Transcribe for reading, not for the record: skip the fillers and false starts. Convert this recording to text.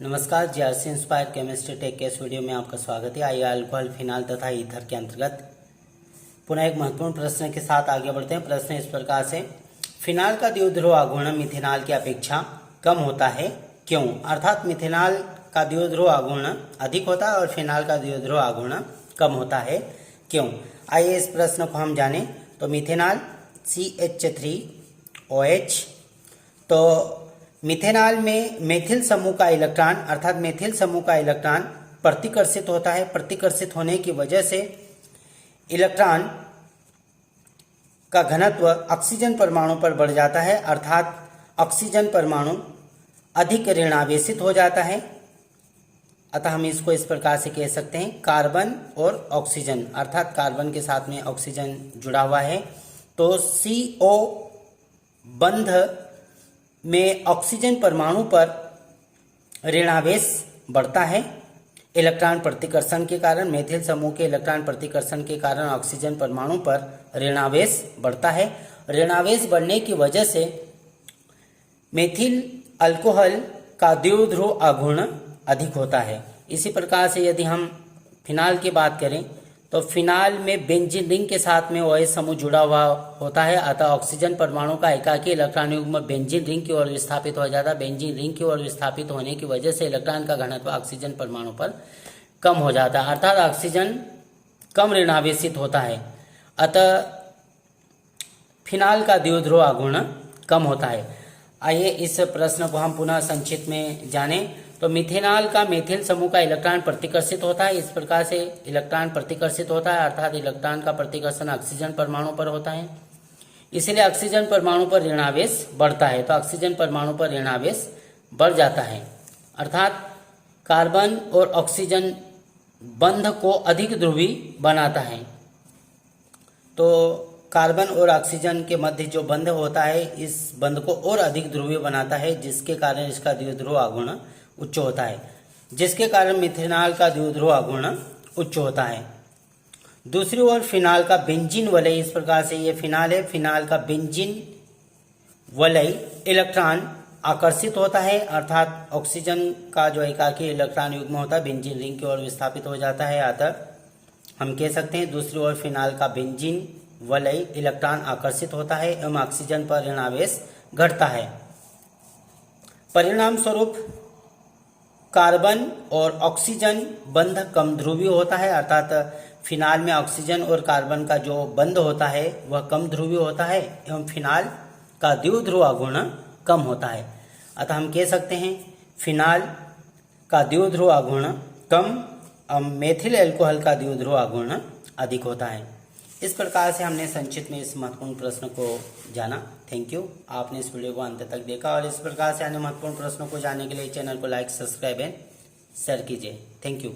नमस्कार, GRC inspire chemistry take के इस वीडियो में आपका स्वागत है। आइए अल्कोहल, फिनाल तथा ईथर के अंतर्गत पुनः एक महत्वपूर्ण प्रश्न के साथ आगे बढ़ते हैं। प्रश्न इस प्रकार से, फिनाल का द्विध्रुव आघूर्ण मिथेनॉल की अपेक्षा कम होता है, क्यों? अर्थात मिथेनॉल का द्विध्रुव आघूर्ण अधिक होता है और फिनाल का द्विध्रुव आघूर्ण कम होता है, क्यों? आइए इस प्रश्न को हम जानें। तो मिथेनॉल CH3OH, तो मिथेनॉल में मेथिल समूह का इलेक्ट्रॉन अर्थात मेथिल समूह का इलेक्ट्रॉन प्रतिकर्षित होता है। प्रतिकर्षित होने की वजह से इलेक्ट्रॉन का घनत्व ऑक्सीजन परमाणु पर बढ़ जाता है, अर्थात ऑक्सीजन परमाणु अधिक ऋणावेशित हो जाता है। अतः हम इसको इस प्रकार से कह सकते हैं, कार्बन और ऑक्सीजन अर्थात कार्बन के साथ में ऑक्सीजन जुड़ा हुआ है, तो CO बंध में ऑक्सीजन परमाणु पर ऋणावेश बढ़ता है। इलेक्ट्रॉन प्रतिकर्षण के कारण, मेथिल समूह के इलेक्ट्रॉन प्रतिकर्षण के कारण ऑक्सीजन परमाणु पर ऋणावेश बढ़ता है। ऋणावेश बढ़ने की वजह से मेथिल अल्कोहल का द्विध्रुव आघूर्ण अधिक होता है। इसी प्रकार से यदि हम फिनाल की बात करें तो फिनाल में बेंजीन रिंग के साथ में OH समूह जुड़ा हुआ होता है, अतः ऑक्सीजन परमाणु का एकाकी इलेक्ट्रॉन युग्म बेंजीन रिंग की ओर विस्थापित हो जाता है। बेंजीन रिंग की ओर विस्थापित होने की वजह से इलेक्ट्रॉन का घनत्व ऑक्सीजन परमाणु पर कम हो जाता है, अर्थात ऑक्सीजन कम ऋणावेशित होता है, अतः फिनाल का द्विध्रुव आघूर्ण कम होता है। आइए इस प्रश्न को हम पुनः संक्षिप्त में जानें। तो मिथेनॉल का मेथिल समूह का इलेक्ट्रॉन प्रतिकर्षित होता है। इस प्रकार से इलेक्ट्रॉन प्रतिकर्षित होता है, अर्थात इलेक्ट्रॉन का प्रतिकर्षण ऑक्सीजन परमाणु पर होता है, इसलिए ऑक्सीजन परमाणु पर ऋणावेश बढ़ता है। तो ऑक्सीजन परमाणु पर ऋणावेश बढ़ जाता है, अर्थात कार्बन और ऑक्सीजन बंध को अधिक ध्रुवी बनाता है। तो कार्बन और ऑक्सीजन के मध्य जो बंध होता है, इस बंध को और अधिक ध्रुवीय बनाता है, जिसके कारण इसका द्विध्रुव आघूर्ण उच्च होता है, जिसके कारण मिथेनॉल का द्विध्रुव आघूर्ण उच्च होता है। दूसरी ओर फिनाल का बेंजीन वलय, इस प्रकार से ये फिनाल है, फिनाल का बेंजीन वलय इलेक्ट्रॉन आकर्षित होता है, अर्थात ऑक्सीजन का जो एकाकी इलेक्ट्रॉन युग्म होता है बेंजीन रिंग की ओर विस्थापित हो जाता है, अतः हम कह सकते हैं दूसरी ओर फिनाल का बेंजीन वलय इलेक्ट्रॉन आकर्षित होता है एवं ऑक्सीजन पर ऋणावेश घटता है। परिणाम स्वरूप कार्बन और ऑक्सीजन बंध कम ध्रुवीय होता है, अर्थात फिनाल में ऑक्सीजन और कार्बन का जो बंध होता है वह कम ध्रुवीय होता है एवं फिनाल का द्विध्रुव आघूर्ण कम होता है। अतः हम कह सकते हैं फिनाल का द्विध्रुव आघूर्ण कम, मेथिल अल्कोहल का द्विध्रुव आघूर्ण अधिक होता है। इस प्रकार से हमने संक्षिप्त में इस महत्वपूर्ण प्रश्न को जाना। थैंक यू, आपने इस वीडियो को अंत तक देखा और इस प्रकार से अन्य महत्वपूर्ण प्रश्नों को जानने के लिए चैनल को लाइक, सब्सक्राइब एंड शेयर कीजिए। Thank you.